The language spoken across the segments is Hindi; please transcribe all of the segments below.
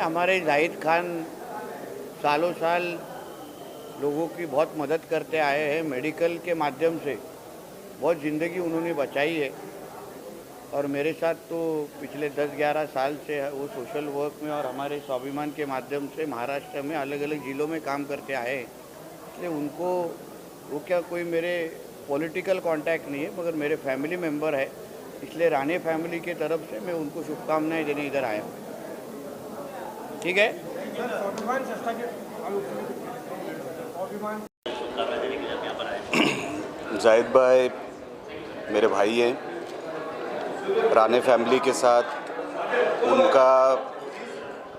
हमारे जाहिद खान सालों साल लोगों की बहुत मदद करते आए हैं। मेडिकल के माध्यम से बहुत ज़िंदगी उन्होंने बचाई है और मेरे साथ तो पिछले 10-11 साल से वो सोशल वर्क में और हमारे स्वाभिमान के माध्यम से महाराष्ट्र में अलग अलग ज़िलों में काम करते आए हैं। इसलिए उनको वो क्या कोई मेरे पॉलिटिकल कांटेक्ट नहीं है मगर मेरे फैमिली मेम्बर है, इसलिए राणे फैमिली के तरफ से मैं उनको शुभकामनाएं देने इधर आया हूँ। ठीक है। जाहिद भाई मेरे भाई हैं। राणे फैमिली के साथ उनका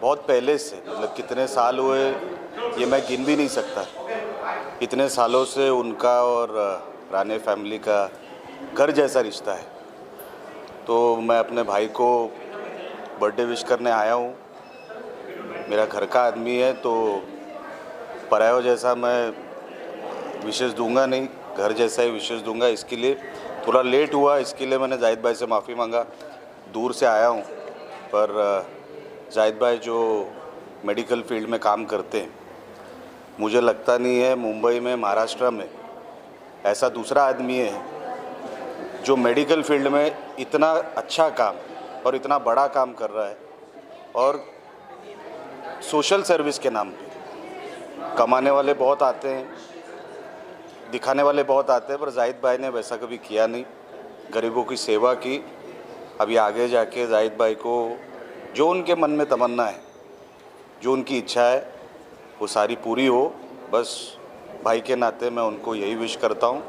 बहुत पहले से, मतलब कितने साल हुए ये मैं गिन भी नहीं सकता। इतने सालों से उनका और राणे फैमिली का घर जैसा रिश्ता है। तो मैं अपने भाई को बर्थडे विश करने आया हूँ। मेरा घर का आदमी है तो परायों जैसा मैं विशेष दूंगा नहीं, घर जैसा ही विशेष दूंगा। इसके लिए थोड़ा लेट हुआ, इसके लिए मैंने जाहिद भाई से माफ़ी मांगा। दूर से आया हूँ, पर जाहिद भाई जो मेडिकल फील्ड में काम करते हैं, मुझे लगता नहीं है मुंबई में, महाराष्ट्र में ऐसा दूसरा आदमी है जो मेडिकल फील्ड में इतना अच्छा काम और इतना बड़ा काम कर रहा है। और सोशल सर्विस के नाम पे कमाने वाले बहुत आते हैं, दिखाने वाले बहुत आते हैं, पर जाहिद भाई ने वैसा कभी किया नहीं। गरीबों की सेवा की। अभी आगे जाके जाहिद भाई को जो उनके मन में तमन्ना है, जो उनकी इच्छा है, वो सारी पूरी हो। बस भाई के नाते मैं उनको यही विश करता हूँ।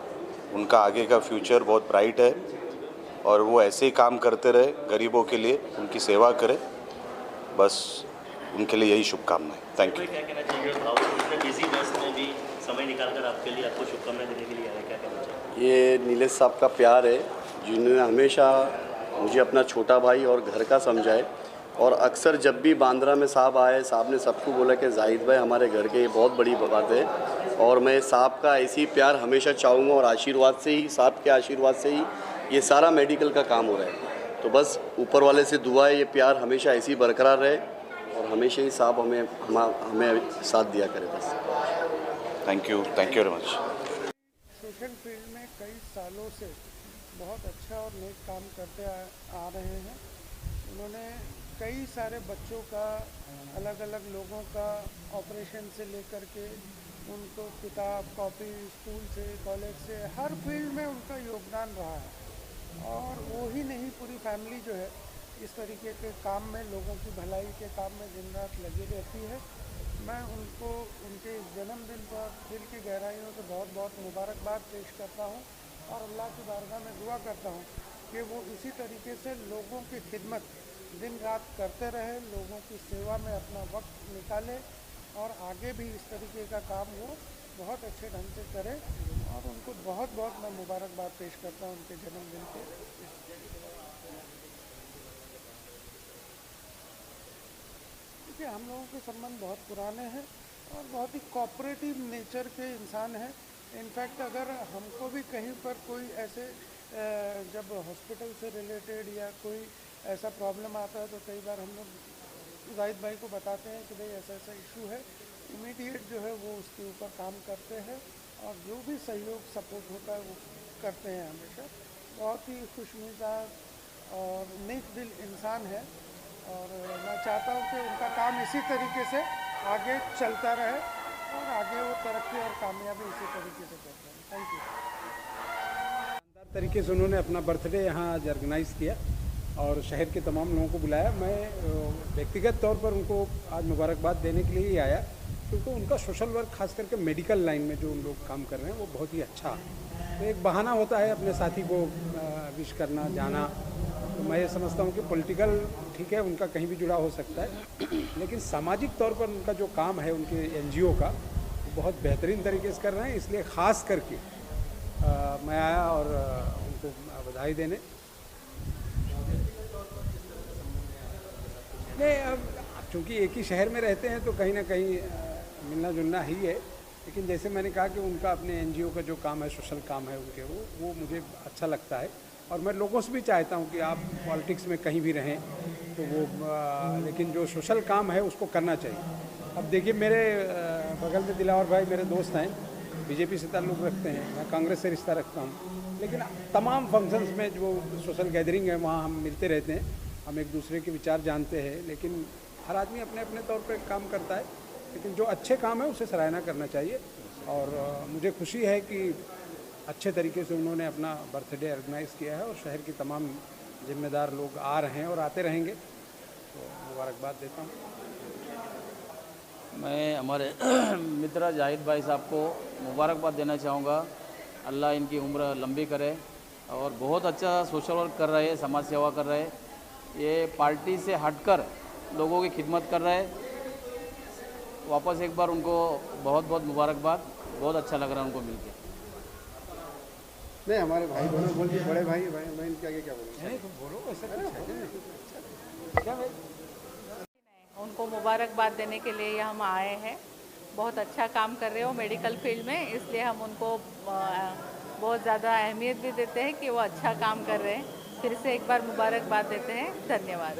उनका आगे का फ्यूचर बहुत ब्राइट है और वो ऐसे ही काम करते रहे, गरीबों के लिए उनकी सेवा करें। बस उनके लिए यही शुभकामनाएं। Thank you. क्या कहना चाहिए? इतने बिजी व्यस्त में भी समय निकालकर आपके लिए, आपको शुभकामनाएं देने के लिए आए, क्या कहना चाहिए? ये नीलेश साहब का प्यार है, जिन्होंने हमेशा मुझे अपना छोटा भाई और घर का समझा है। और अक्सर जब भी बांद्रा में साहब आए, साहब ने सबको बोला कि जाहिद भाई हमारे घर के, ये बहुत बड़ी बात है। और मैं साहब का ऐसे ही प्यार हमेशा चाहूँगा और आशीर्वाद से ही, साहब के आशीर्वाद से ही ये सारा मेडिकल का काम हो रहा है। तो बस ऊपर वाले से दुआ है ये प्यार हमेशा ऐसे ही बरकरार रहे और हमेशा ही साहब हमें साथ दिया करे। बस thank you very much. Social field में कई सालों से बहुत अच्छा और नेक काम करते आ रहे हैं। उन्होंने कई सारे बच्चों का, अलग अलग लोगों का ऑपरेशन से लेकर के उनको किताब कॉपी, स्कूल से, कॉलेज से, हर फील्ड में उनका योगदान रहा है। और वो ही नहीं, पूरी फैमिली जो है इस तरीके के काम में, लोगों की भलाई के काम में दिन रात लगी रहती है। मैं उनको उनके जन्मदिन पर दिल की गहराइयों से बहुत बहुत मुबारकबाद पेश करता हूँ और अल्लाह की बारगाह में दुआ करता हूँ कि वो इसी तरीके से लोगों की खिदमत दिन रात करते रहे, लोगों की सेवा में अपना वक्त निकाले और आगे भी इस तरीके का काम वो बहुत अच्छे ढंग से करे। और उनको बहुत बहुत मैं मुबारकबाद पेश करता हूँ उनके जन्मदिन पे। देखिए, हम लोगों के संबंध बहुत पुराने हैं और बहुत ही कोऑपरेटिव नेचर के इंसान हैं। इनफैक्ट अगर हमको भी कहीं पर कोई ऐसे जब हॉस्पिटल से रिलेटेड या कोई ऐसा प्रॉब्लम आता है तो कई बार हम लोग जाहिद भाई को बताते हैं कि भाई ऐसा ऐसा इशू है, इमीडिएट जो है वो उसके ऊपर काम करते हैं और जो भी सहयोग सपोर्ट होता है वो करते हैं हमेशा। बहुत ही खुशमिजाज और नेक दिल इंसान है और मैं चाहता हूँ कि उनका काम इसी तरीके से आगे चलता रहे और आगे वो तरक्की और कामयाबी इसी तरीके से करते हैं। Thank you. तरीके से उन्होंने अपना बर्थडे यहाँ आज ऑर्गेनाइज़ किया और शहर के तमाम लोगों को बुलाया। मैं व्यक्तिगत तौर पर उनको आज मुबारकबाद देने के लिए ही आया, क्योंकि उनका सोशल वर्क खास करके मेडिकल लाइन में जो उन लोग काम कर रहे हैं वो बहुत ही अच्छा है। तो एक बहाना होता है अपने साथी को विश करना, जाना। तो मैं ये समझता हूँ कि पॉलिटिकल ठीक है, उनका कहीं भी जुड़ा हो सकता है, लेकिन सामाजिक तौर पर उनका जो काम है उनके NGO का वो बहुत बेहतरीन तरीके से कर रहे हैं। इसलिए ख़ास करके मैं आया और उनको बधाई देने। नहीं, अब चूँकि एक ही शहर में रहते हैं तो कहीं ना कहीं मिलना जुलना ही है, लेकिन जैसे मैंने कहा कि उनका अपने NGO का जो काम है, सोशल काम है उनके, वो मुझे अच्छा लगता है। और मैं लोगों से भी चाहता हूँ कि आप पॉलिटिक्स में कहीं भी रहें तो वो लेकिन जो सोशल काम है उसको करना चाहिए। अब देखिए, मेरे बगल में दिलावर भाई मेरे दोस्त हैं, BJP से ताल्लुक़ रखते हैं, मैं कांग्रेस से रिश्ता रखता हूँ, लेकिन तमाम फंक्शंस में जो सोशल गैदरिंग है वहाँ हम मिलते रहते हैं, हम एक दूसरे के विचार जानते हैं। लेकिन हर आदमी अपने अपने तौर पे काम करता है, लेकिन जो अच्छे काम है उसे सराहना करना चाहिए। और मुझे खुशी है कि अच्छे तरीके से उन्होंने अपना बर्थडे ऑर्गेनाइज़ किया है और शहर के तमाम जिम्मेदार लोग आ रहे हैं और आते रहेंगे, तो मुबारकबाद देता हूँ। मैं हमारे मित्र जाहिद भाई साहब को मुबारकबाद देना चाहूँगा। अल्लाह इनकी उम्र लंबी करे और बहुत अच्छा सोशल वर्क कर रहे हैं, समाज सेवा कर रहे हैं। ये पार्टी से हटकर लोगों की खिदमत कर रहे हैं। वापस एक बार उनको बहुत बहुत मुबारकबाद। बहुत अच्छा लग रहा है उनको मिलके। नहीं, हमारे भाई दोनों बोलते बड़े भाई मैं इनके आगे क्या बोलूँ? नहीं, तुम बोलो, ऐसा क्या भाई? उनको मुबारकबाद देने के लिए हम आए हैं। बहुत अच्छा काम कर रहे हो मेडिकल फील्ड में, इसलिए हम उनको बहुत ज़्यादा अहमियत भी देते हैं कि वो अच्छा काम कर रहे हैं। फिर से एक बार मुबारकबाद देते हैं। धन्यवाद।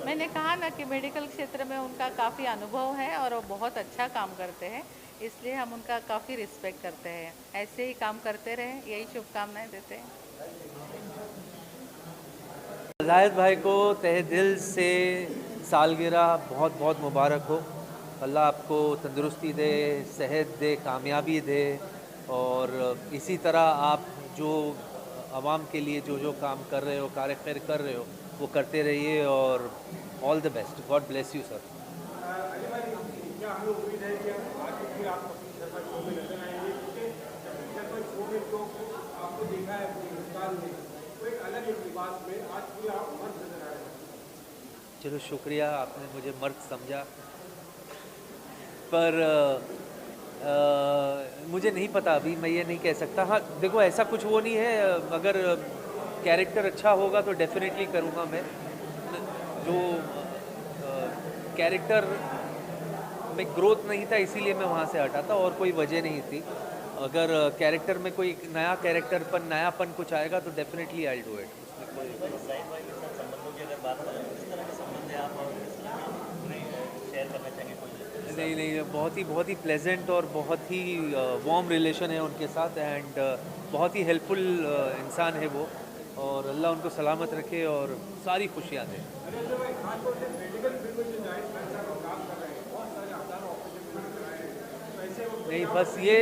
मैंने कहा ना कि मेडिकल क्षेत्र में उनका काफ़ी अनुभव है और वो बहुत अच्छा काम करते हैं, इसलिए हम उनका काफ़ी रिस्पेक्ट करते हैं। ऐसे ही काम करते रहें, यही शुभकामनाएं देते हैं। जाहिद भाई को तहे दिल से सालगिरह बहुत बहुत मुबारक हो। अल्लाह आपको तंदुरुस्ती दे, सेहत दे, कामयाबी दे और इसी तरह आप जो आवाम के लिए जो जो काम कर रहे हो, कार्य खैर कर रहे हो, वो करते रहिए और all the best. God bless you sir. चलो शुक्रिया, आपने मुझे मर्द समझा, पर मुझे नहीं पता, अभी मैं ये नहीं कह सकता। हाँ देखो, ऐसा कुछ वो नहीं है, अगर कैरेक्टर अच्छा होगा तो डेफिनेटली करूँगा मैं। जो कैरेक्टर में ग्रोथ नहीं था इसीलिए मैं वहाँ से हटा था, और कोई वजह नहीं थी। अगर कैरेक्टर में कोई नया कैरेक्टर पर नयापन कुछ आएगा तो डेफिनेटली आई डू इट। नहीं, बहुत ही प्लेजेंट और बहुत ही वार्म रिलेशन है उनके साथ, एंड बहुत ही हेल्पफुल इंसान है वो, और अल्लाह उनको सलामत रखे और सारी खुशियाँ दे। नहीं, बस ये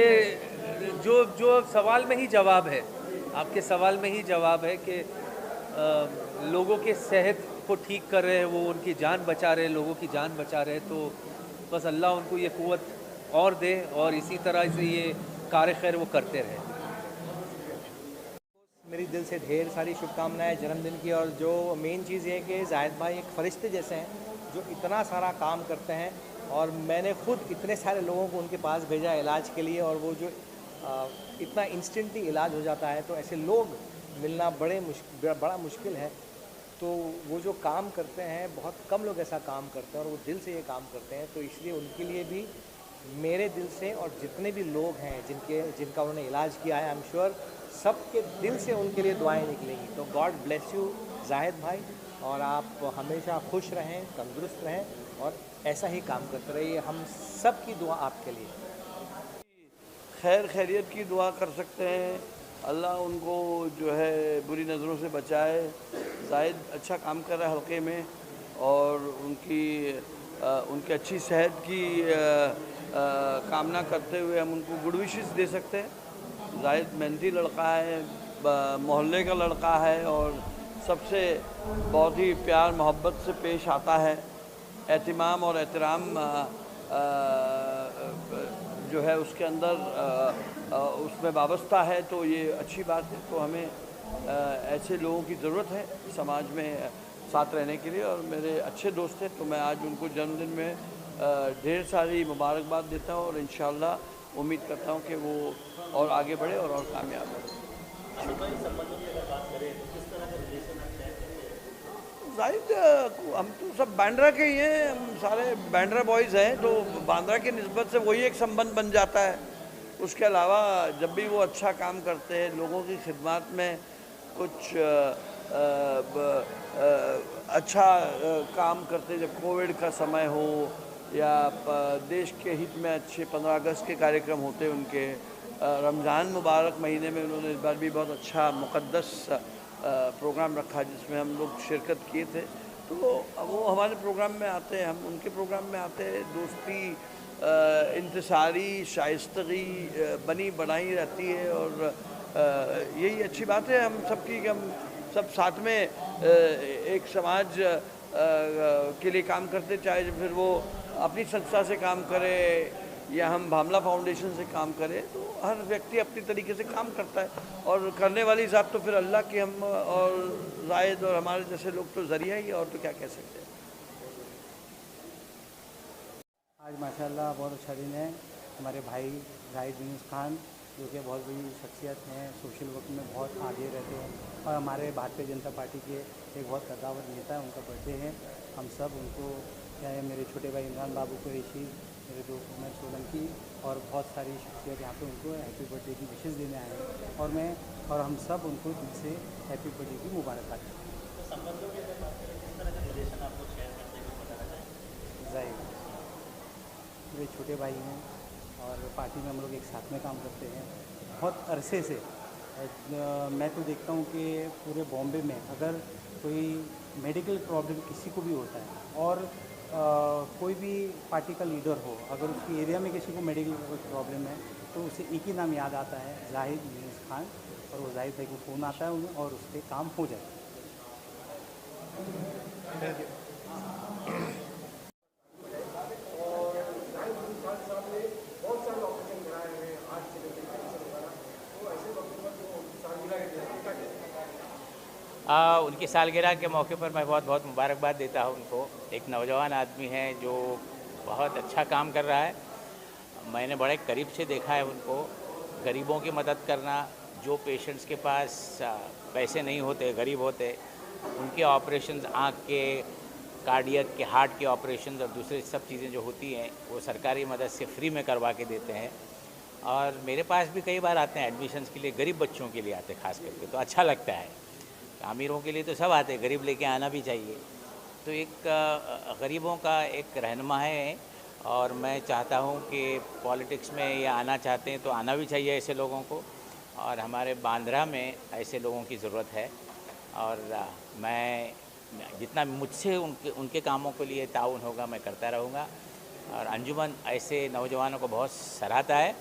जो सवाल में ही जवाब है, आपके सवाल में ही जवाब है कि लोगों के सेहत को ठीक कर रहे हैं, वो उनकी जान बचा रहे, लोगों की जान बचा रहे, तो बस अल्लाह उनको ये क़ुव्वत और दे और इसी तरह से ये कार्य खैर वो करते रहे। मेरी दिल से ढेर सारी शुभकामनाएं जन्मदिन की। और जो मेन चीज़ ये है कि जाहिद भाई एक फरिश्ते जैसे हैं जो इतना सारा काम करते हैं, और मैंने खुद इतने सारे लोगों को उनके पास भेजा इलाज के लिए, और वो जो इतना इंस्टेंटली इलाज हो जाता है, तो ऐसे लोग मिलना बड़ा मुश्किल है। तो वो जो काम करते हैं, बहुत कम लोग ऐसा काम करते हैं और वो दिल से ये काम करते हैं, तो इसलिए उनके लिए भी मेरे दिल से, और जितने भी लोग हैं जिनका उन्होंने इलाज किया है, आई एम श्योर सबके दिल से उनके लिए दुआएं निकलेंगी। तो गॉड ब्लेस यू जाहिद भाई, और आप हमेशा खुश रहें, तंदुरुस्त रहें और ऐसा ही काम करते रहिए। हम सब की दुआ आपके लिए। खैरियत की दुआ कर सकते हैं, अल्लाह उनको जो है बुरी नज़रों से बचाए। जाहिद अच्छा काम कर रहा है हल्के में, और उनकी अच्छी सेहत की कामना करते हुए हम उनको गुड विशेस दे सकते हैं। जाहिद मेहनती लड़का है, मोहल्ले का लड़का है और सबसे बहुत ही प्यार मोहब्बत से पेश आता है। एहतिमाम और एहतराम जो है उसके अंदर उसमें वाबस्ता है, तो ये अच्छी बात है। तो हमें ऐसे लोगों की ज़रूरत है समाज में साथ रहने के लिए, और मेरे अच्छे दोस्त हैं, तो मैं आज उनको जन्मदिन में ढेर सारी मुबारकबाद देता हूँ और इंशाअल्लाह उम्मीद करता हूँ कि वो और आगे बढ़े और कामयाब हो। जाहिद हम तो सब बांद्रा के ही हैं, हम सारे बांद्रा बॉयज़ हैं, तो बांद्रा की निस्बत से वही एक संबंध बन जाता है। उसके अलावा जब भी वो अच्छा काम करते हैं, लोगों की खिदमत में कुछ अच्छा काम करते, जब कोविड का समय हो या देश के हित में अच्छे 15 अगस्त के कार्यक्रम होते उनके, रमज़ान मुबारक महीने में उन्होंने इस बार भी बहुत अच्छा मुक़द्दस प्रोग्राम रखा जिसमें हम लोग शिरकत किए थे। तो वो हमारे प्रोग्राम में आते हैं, हम उनके प्रोग्राम में आते हैं। दोस्ती इंतसारी शाइस्तगी बनी बढ़ाई रहती है और यही अच्छी बात है हम सबकी कि हम सब साथ में एक समाज के लिए काम करते, चाहे फिर वो अपनी संस्था से काम करे या हम भामला फाउंडेशन से काम करें। तो हर व्यक्ति अपनी तरीके से काम करता है और करने वाली ज़ात तो फिर अल्लाह की, हम और जायद और हमारे जैसे लोग तो ज़रिया ही, और तो क्या कह सकते हैं। आज माशाल्लाह बहुत अच्छा दिन है। हमारे भाई जाहिद यूनुस खान जो कि बहुत बड़ी शख्सियत हैं, सोशल वर्क में बहुत आगे रहते हैं और हमारे भारतीय जनता पार्टी के एक बहुत कद्दावर नेता है, उनका बर्थडे है। हम सब उनको, चाहे मेरे छोटे भाई इमरान बाबू कुरैशी, मेरे दोस्त उमर सोलंकी और बहुत सारी शख्सियत यहाँ पे उनको हैप्पी बर्थडे की विशेष देने आए हैं और हम सब उनको दिल से हैप्पी बर्थडे की मुबारकबाद देते हैं। मेरे छोटे भाई हैं और पार्टी में हम लोग एक साथ में काम करते हैं बहुत अरसे से। मैं तो देखता हूँ कि पूरे बॉम्बे में अगर कोई मेडिकल प्रॉब्लम किसी को भी होता है और कोई भी पार्टी का लीडर हो, अगर उसकी एरिया में किसी को मेडिकल प्रॉब्लम है तो उसे एक ही नाम याद आता है, जाहिद यूनुस खान, और वो जाहिद भाई को फ़ोन आता है उन्हें और उसके काम हो जाता है। उनकी सालगिरह के मौके पर मैं बहुत बहुत मुबारकबाद देता हूँ उनको। एक नौजवान आदमी है जो बहुत अच्छा काम कर रहा है। मैंने बड़े करीब से देखा है उनको, गरीबों की मदद करना, जो पेशेंट्स के पास पैसे नहीं होते, गरीब होते, उनके ऑपरेशंस, आँख के, कार्डियक के, हार्ट के ऑपरेशंस और दूसरी सब चीज़ें जो होती हैं वो सरकारी मदद से फ्री में करवा के देते हैं। और मेरे पास भी कई बार आते हैं एडमिशन्स के लिए, गरीब बच्चों के लिए आते हैं खास करके, तो अच्छा लगता है। अमीरों के लिए तो सब आते हैं, गरीब लेके आना भी चाहिए। तो एक गरीबों का एक रहनुमा है और मैं चाहता हूँ कि पॉलिटिक्स में ये आना चाहते हैं तो आना भी चाहिए ऐसे लोगों को, और हमारे बांद्रा में ऐसे लोगों की ज़रूरत है। और मैं जितना मुझसे उनके कामों के लिए ताउन होगा मैं करता रहूँगा। और अंजुमन ऐसे नौजवानों को बहुत सराहता है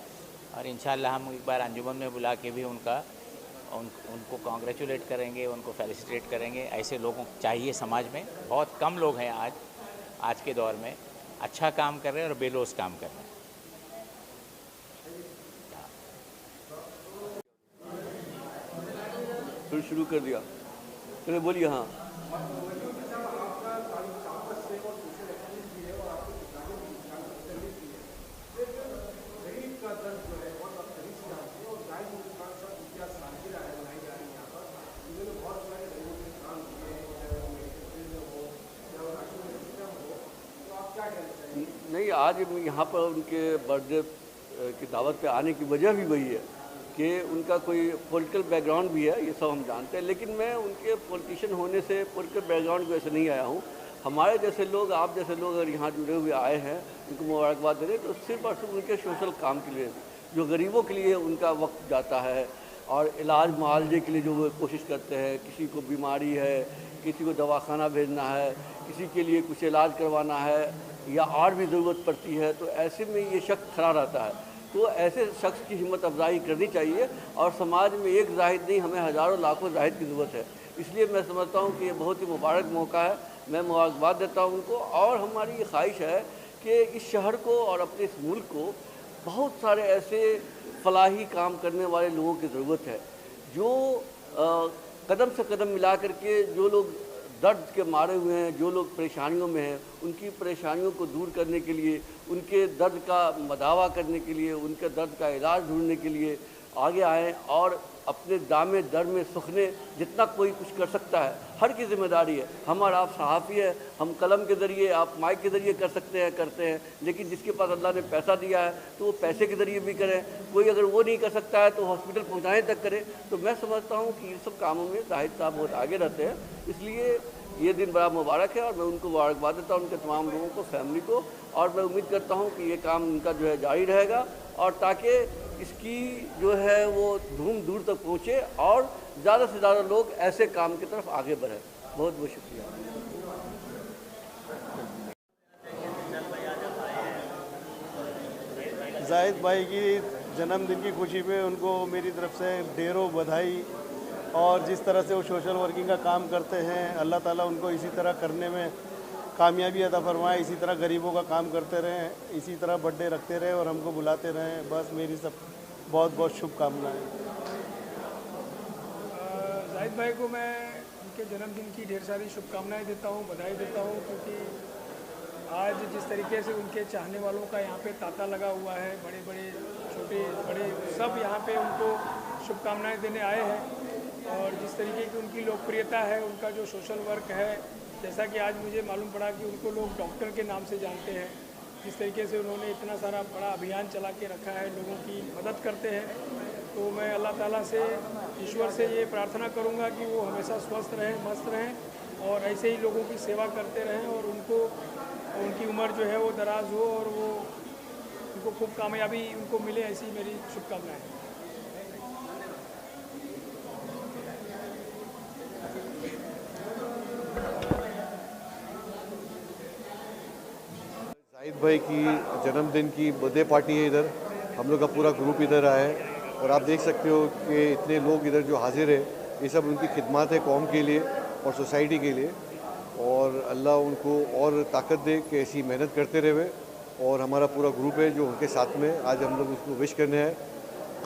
और इंशाअल्लाह हम एक बार अंजुमन में बुला के भी उनको कॉन्ग्रेचुलेट करेंगे, उनको फेलिसिटेट करेंगे। ऐसे लोगों को चाहिए समाज में, बहुत कम लोग हैं आज के दौर में अच्छा काम कर रहे हैं और बेलोस काम कर रहे हैं। फिर शुरू कर दिया, चलो बोलिए। हाँ, नहीं, आज यहाँ पर उनके बर्थडे की दावत पे आने की वजह भी वही है कि उनका कोई पॉलिटिकल बैकग्राउंड भी है, ये सब हम जानते हैं। लेकिन मैं उनके पॉलिटिशियन होने से, पॉलिटिकल बैकग्राउंड की वजह से नहीं आया हूँ। हमारे जैसे लोग, आप जैसे लोग अगर यहाँ जुड़े हुए आए हैं, उनको मुबारकबाद दे रहे हैं, तो सिर्फ और सिर्फ उनके सोशल काम के लिए, जो गरीबों के लिए उनका वक्त जाता है और इलाज मुआवजे के लिए जो वो कोशिश करते हैं। किसी को बीमारी है, किसी को दवाखाना भेजना है, किसी के लिए कुछ इलाज करवाना है, या और भी ज़रूरत पड़ती है, तो ऐसे में ये शख्स खड़ा रहता है। तो ऐसे शख्स की हिम्मत अफजाई करनी चाहिए और समाज में एक जाहिद नहीं, हमें हज़ारों लाखों जाहिद की ज़रूरत है। इसलिए मैं समझता हूँ कि ये बहुत ही मुबारक मौका है, मैं मुबारकबाद देता हूँ उनको। और हमारी ये ख्वाहिश है कि इस शहर को और अपने इस मुल्क को बहुत सारे ऐसे फलाही काम करने वाले लोगों की ज़रूरत है, जो कदम से कदम मिला करके जो लोग दर्द के मारे हुए हैं, जो लोग परेशानियों में हैं, उनकी परेशानियों को दूर करने के लिए, उनके दर्द का मदावा करने के लिए, उनके दर्द का इलाज ढूंढने के लिए आगे आएँ और अपने दामे दर में सुखने जितना कोई कुछ कर सकता है, हर की जिम्मेदारी है। हम और आप सहाफ़ी है, हम कलम के ज़रिए, आप माइक के ज़रिए कर सकते हैं, करते हैं, लेकिन जिसके पास अल्लाह ने पैसा दिया है तो वो पैसे के ज़रिए भी करें। कोई अगर वो नहीं कर सकता है तो हॉस्पिटल पहुँचाने तक करे। तो मैं समझता हूँ कि इन सब कामों में जाहिद साहब बहुत आगे रहते हैं, इसलिए ये दिन बड़ा मुबारक है और मैं उनको मुबारकबाद देता हूँ, उनके तमाम लोगों को, फैमिली को। और मैं उम्मीद करता हूँ कि ये काम उनका जो है जारी रहेगा और ताकि इसकी जो है वो धूम दूर तक पहुँचे और ज़्यादा से ज़्यादा लोग ऐसे काम की तरफ आगे बढ़ें। बहुत बहुत शुक्रिया। जाहिद भाई की जन्मदिन की खुशी में उनको मेरी तरफ से ढेरों बधाई। और जिस तरह से वो सोशल वर्किंग का काम करते हैं, अल्लाह ताला उनको इसी तरह करने में कामयाबी अता फरमाए, इसी तरह गरीबों का काम करते रहें, इसी तरह बर्थडे रखते रहें और हमको बुलाते रहें। बस मेरी सब बहुत बहुत शुभकामनाएँ। जाहिद भाई को मैं उनके जन्मदिन की ढेर सारी शुभकामनाएं देता हूं, बधाई देता हूं, क्योंकि आज जिस तरीके से उनके चाहने वालों का यहाँ पे तांता लगा हुआ है, बड़े बड़े छोटे बड़े सब यहाँ पे उनको शुभकामनाएं देने आए हैं। और जिस तरीके की उनकी लोकप्रियता है, उनका जो सोशल वर्क है, जैसा कि आज मुझे मालूम पड़ा कि उनको लोग डॉक्टर के नाम से जानते हैं, जिस तरीके से उन्होंने इतना सारा बड़ा अभियान चला के रखा है, लोगों की मदद करते हैं। तो मैं अल्लाह ताला से, ईश्वर से ये प्रार्थना करूँगा कि वो हमेशा स्वस्थ रहें, मस्त रहें और ऐसे ही लोगों की सेवा करते रहें और उनको उनकी उम्र जो है वो दराज हो और वो उनको खूब कामयाबी उनको मिले, ऐसी मेरी शुभकामनाएँ हैं। जाहिद भाई की जन्मदिन की बर्थडे पार्टी है, इधर हम लोग का पूरा ग्रुप इधर आया है और आप देख सकते हो कि इतने लोग इधर जो हाजिर है, ये सब उनकी खिदमत है कौम के लिए और सोसाइटी के लिए। और अल्लाह उनको और ताकत दे कि ऐसी मेहनत करते रहे। और हमारा पूरा ग्रुप है जो उनके साथ में आज हम लोग उसको विश करने हैं।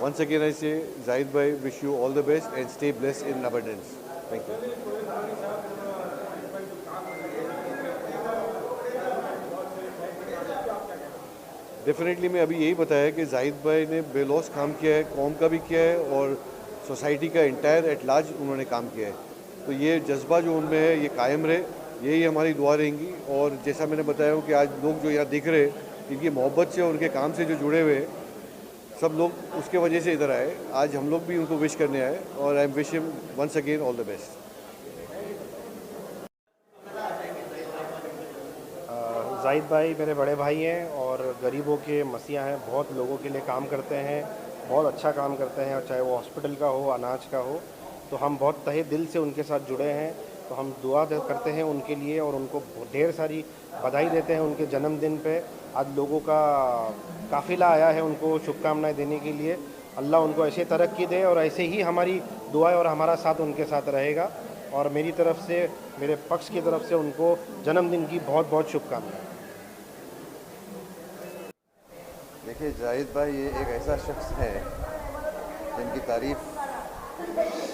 वंस अगेन आई से जाहिद भाई, wish you all the best and stay blessed in abundance. Thank you. Definitely मैं अभी यही बताया कि जाहिद भाई ने बेलौस काम किया है, कौम का भी किया है और सोसाइटी का इंटायर एट लार्ज उन्होंने काम किया है। तो ये जज्बा जो उनमें है ये कायम रहे, यही हमारी दुआ रहेंगी। और जैसा मैंने बताया कि आज लोग जो यहाँ दिख रहे हैं, इनकी मोहब्बत से और उनके काम से जो जुड़े हुए हैं, सब लोग उसके वजह से इधर आए। आज हम लोग भी उनको विश करने आए और I am wish him once again all the best. Zahid भाई मेरे बड़े भाई हैं और गरीबों के मसीहा हैं, बहुत लोगों के लिए काम करते हैं, बहुत अच्छा काम करते हैं, और चाहे वो हॉस्पिटल का हो, अनाज का हो। तो हम बहुत तहे दिल से उनके साथ जुड़े हैं। तो हम दुआ करते हैं उनके लिए और उनको ढेर सारी बधाई देते हैं उनके जन्मदिन पे। आज लोगों का काफ़िला आया है उनको शुभकामनाएं देने के लिए। अल्लाह उनको ऐसे तरक्की दे और ऐसे ही हमारी दुआएं और हमारा साथ उनके साथ रहेगा। और मेरी तरफ से, मेरे पक्ष की तरफ से उनको जन्मदिन की बहुत बहुत शुभकामनाएं। देखिए, जाहिद भाई ये एक ऐसा शख्स है जिनकी तारीफ़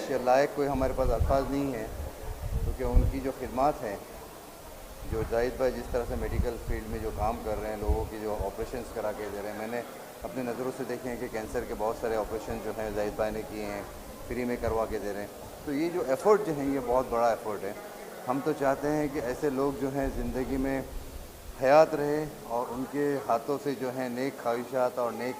के लायक कोई हमारे पास अल्फाज नहीं है, क्योंकि उनकी जो खिदमत है, जो जाहिद भाई जिस तरह से मेडिकल फील्ड में जो काम कर रहे हैं, लोगों की जो ऑपरेशंस करा के दे रहे हैं, मैंने अपनी नज़रों से देखे हैं कि कैंसर के बहुत सारे ऑपरेशन जो हैं जाहिद भाई ने किए हैं, फ्री में करवा के दे रहे हैं। तो ये जो एफ़र्ट जो है ये बहुत बड़ा एफ़र्ट है। हम तो चाहते हैं कि ऐसे लोग जो हैं ज़िंदगी में हयात रहे और उनके हाथों से जो है नेक ख्वाहिशात और नेक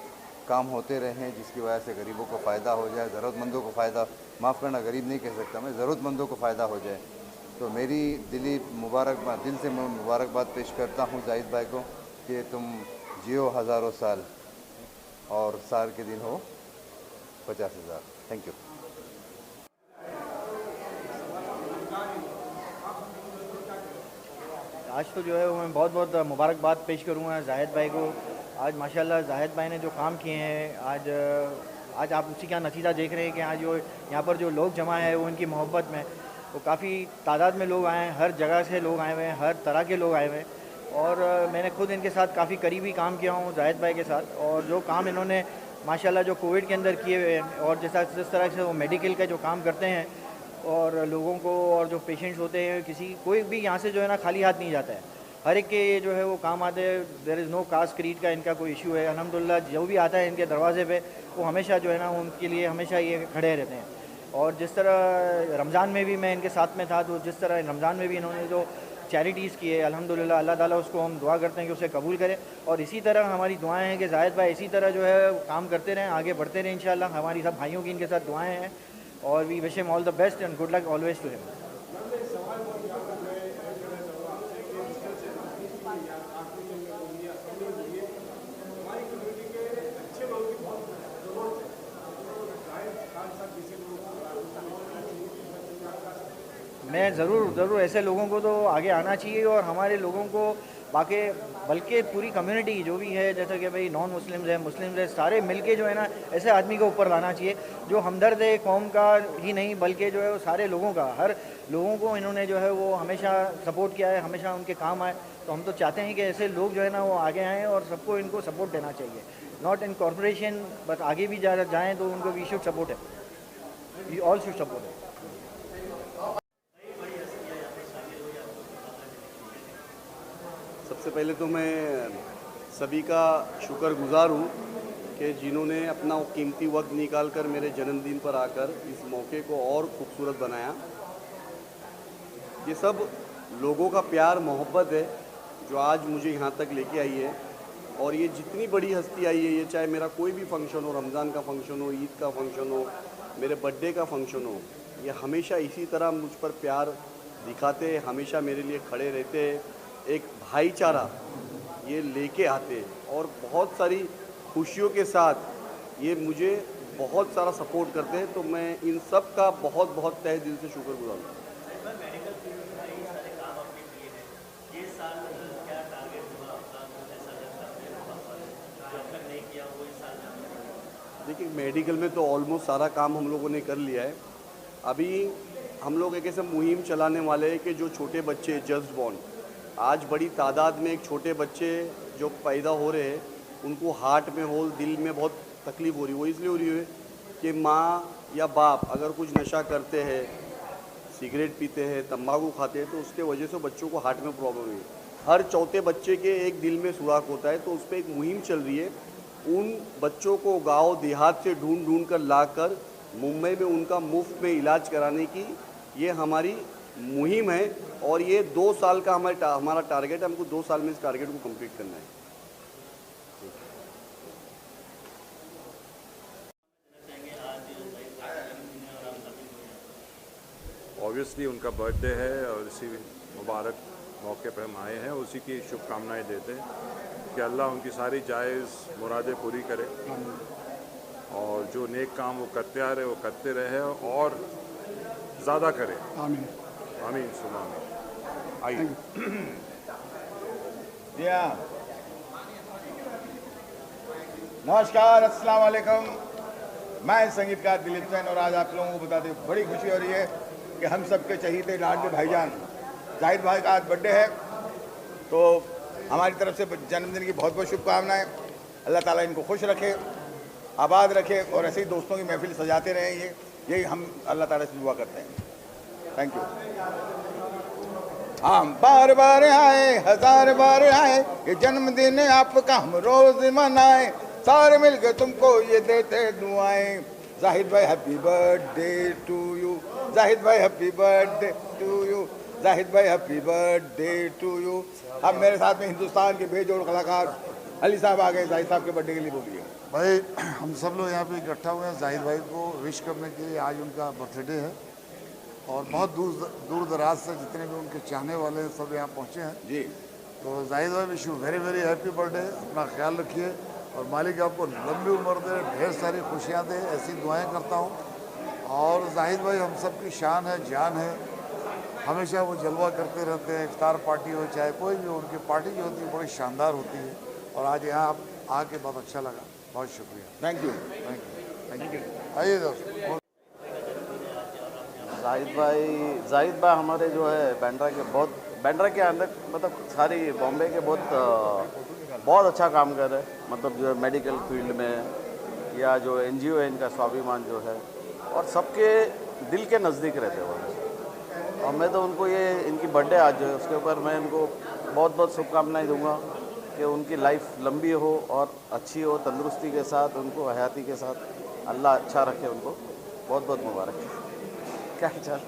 काम होते रहें, जिसकी वजह से गरीबों को फ़ायदा हो जाए, ज़रूरतमंदों को फ़ायदा, माफ़ करना गरीब नहीं कह सकता मैं, ज़रूरतमंदों को फ़ायदा हो जाए। तो मेरी दिल से मुबारकबाद पेश करता हूँ जाहिद भाई को कि तुम जियो हज़ारों साल और साल के दिन हो 50,000। Thank you. आज तो जो है वो मैं बहुत बहुत मुबारकबाद पेश करूँगा जाहिद भाई को। आज माशाल्लाह जाहिद भाई ने जो काम किए हैं, आज आप उसी का नतीजा देख रहे हैं कि आज जो यहाँ पर जो लोग जमा है वो उनकी मोहब्बत में, वो काफ़ी तादाद में लोग आए हैं, हर जगह से लोग आए हुए हैं, हर तरह के लोग आए हुए हैं। और मैंने खुद इनके साथ काफ़ी करीबी काम किया हूँ जाहिद भाई के साथ, और जो काम इन्होंने माशाल्लाह जो कोविड के अंदर किए हुए हैं, और जिस तरह से वो मेडिकल का जो काम करते हैं और लोगों को, और जो पेशेंट्स होते हैं, कोई भी यहाँ से जो है ना खाली हाथ नहीं जाता है, हर एक के जो है वो काम आते हैं। There is no caste creed का इनका कोई इशू है। अल्हम्दुलिल्लाह जो भी आता है इनके दरवाजे पे वो हमेशा जो है ना उनके लिए हमेशा ये खड़े रहते हैं। और जिस तरह रमज़ान में भी मैं इनके साथ में था, तो जिस तरह रमज़ान में भी इन्होंने जो चैरिटीज़ की है, अल्हम्दुलिल्लाह अल्लाह ताला उसको हम दुआ करते हैं कि उसे कबूल करे। और इसी तरह हमारी दुआएं हैं कि जाहिद भाई इसी तरह जो है काम करते रहें, आगे बढ़ते रहें इंशाल्लाह। हमारी सब भाइयों की इनके साथ दुआएं हैं, और we wish him all the best and good luck always to him. मैं ज़रूर ऐसे लोगों को तो आगे आना चाहिए, और हमारे लोगों को बल्कि पूरी कम्युनिटी जो भी है, जैसे कि भाई नॉन मुस्लिम्स है, मुस्लिम्स है, सारे मिलके जो है ना ऐसे आदमी को ऊपर लाना चाहिए जो हमदर्द है, कौम का ही नहीं बल्कि जो है वो सारे लोगों का, हर लोगों को इन्होंने जो है वो हमेशा सपोर्ट किया है, हमेशा उनके काम आए। तो हम तो चाहते हैं कि ऐसे लोग जो है ना वो आगे आएँ, और सबको इनको सपोर्ट देना चाहिए, नॉट इन कॉर्पोरेशन, बस आगे भी जाएँ तो उनको वी शुड सपोर्ट है, वी ऑल शुड सपोर्ट है। सबसे पहले तो मैं सभी का शुक्रगुजार हूँ कि जिन्होंने अपना कीमती वक्त निकाल कर मेरे जन्मदिन पर आकर इस मौके को और खूबसूरत बनाया। ये सब लोगों का प्यार मोहब्बत है जो आज मुझे यहाँ तक लेके आई है। और ये जितनी बड़ी हस्ती आई है, ये चाहे मेरा कोई भी फंक्शन हो, रमज़ान का फंक्शन हो, ईद का फंक्शन हो, मेरे बर्थडे का फंक्शन हो, ये हमेशा इसी तरह मुझ पर प्यार दिखाते, हमेशा मेरे लिए खड़े रहते, एक भाईचारा ये लेके आते, और बहुत सारी खुशियों के साथ ये मुझे बहुत सारा सपोर्ट करते हैं। तो मैं इन सब का बहुत बहुत तहे दिल से शुक्रगुजार हूँ। देखिए, मेडिकल में तो ऑलमोस्ट सारा काम हम लोगों ने कर लिया है। अभी हम लोग एक ऐसे मुहिम चलाने वाले हैं कि जो छोटे बच्चे जस्ट बॉर्न, आज बड़ी तादाद में एक छोटे बच्चे जो पैदा हो रहे हैं, उनको हार्ट में होल, दिल में बहुत तकलीफ़ हो रही है। वो इसलिए हो रही है कि माँ या बाप अगर कुछ नशा करते हैं, सिगरेट पीते हैं, तंबाकू खाते हैं, तो उसके वजह से बच्चों को हार्ट में प्रॉब्लम हुई है। हर चौथे बच्चे के एक दिल में सुराख होता है। तो उस पर एक मुहिम चल रही है, उन बच्चों को गाँव देहात से ढूंढ कर लाकर मुंबई में उनका मुफ्त में इलाज कराने की ये हमारी मुहिम है। और ये 2 साल का हमारा टारगेट है। हमको 2 साल में इस टारगेट को कंप्लीट करना है। ऑब्वियसली उनका बर्थडे है और इसी मुबारक मौके पर हम आए हैं, उसी की शुभकामनाएं देते हैं कि अल्लाह उनकी सारी जायज़ मुरादें पूरी करे, और जो नेक काम वो करते आ रहे वो करते रहे और ज़्यादा करे। आमीन आमीन सुना आमीन। आइए नमस्कार, अस्सलाम वालेकुम। मैं संगीतकार दिलीप सैन, और आज आप लोगों को बताते बड़ी खुशी हो रही है कि हम सबके चहीते लाडले भाईजान जाहिद भाई का आज बर्थडे है। तो हमारी तरफ से जन्मदिन की बहुत बहुत शुभकामनाएं। अल्लाह ताला इनको खुश रखे, आबाद रखे, और ऐसे ही दोस्तों की महफिल सजाते रहें। यही हम अल्लाह ताला से दुआ करते हैं। Thank you. हम बार बार आए, 1000 बार आए, ये जन्मदिन आपका हम रोज मनाए, सारे मिलकर तुमको ये देते दुआएं। जाहिद भाई happy birthday to you, Zahid भाई happy birthday to you, Zahid भाई हैप्पी बर्थडे टू यू। अब मेरे साथ में हिंदुस्तान के बेजोड़ कलाकार अली साहब आ गए, जाहिद साहब के बर्थडे के लिए बोलिए। भाई, हम सब लोग यहाँ पे इकट्ठा हुए हैं जाहिद भाई को विश करने के लिए। आज उनका बर्थडे है, और बहुत दूर दराज से जितने भी उनके चाहने वाले हैं सब यहाँ पहुँचे हैं जी। तो जाहिद भाई wish you very very happy birthday. अपना ख्याल रखिए, और मालिक आपको लंबी उम्र दे, ढेर सारी खुशियाँ दे, ऐसी दुआएं करता हूँ। और जाहिद भाई हम सब की शान है, जान है, हमेशा वो जलवा करते रहते हैं। इफ्तार पार्टी हो चाहे कोई भी हो, उनकी पार्टी जो होती है बड़ी शानदार होती है। और आज यहाँ आप आके बहुत अच्छा लगा, बहुत शुक्रिया। Thank you. Thank you. आइए दोस्त। जाहिद भाई हमारे जो है बांद्रा के अंदर मतलब सारी बॉम्बे के बहुत अच्छा काम कर रहे हैं। मतलब जो है मेडिकल फील्ड में या जो NGO है इनका स्वाभिमान जो है, और सबके दिल के नज़दीक रहते हैं। और मैं तो उनको ये इनकी बर्थडे आज जो है उसके ऊपर मैं इनको बहुत बहुत शुभकामनाएं दूंगा कि उनकी लाइफ लंबी हो और अच्छी हो, तंदुरुस्ती के साथ, उनको हयाती के साथ अल्लाह अच्छा रखे, उनको बहुत बहुत मुबारक। क्या चल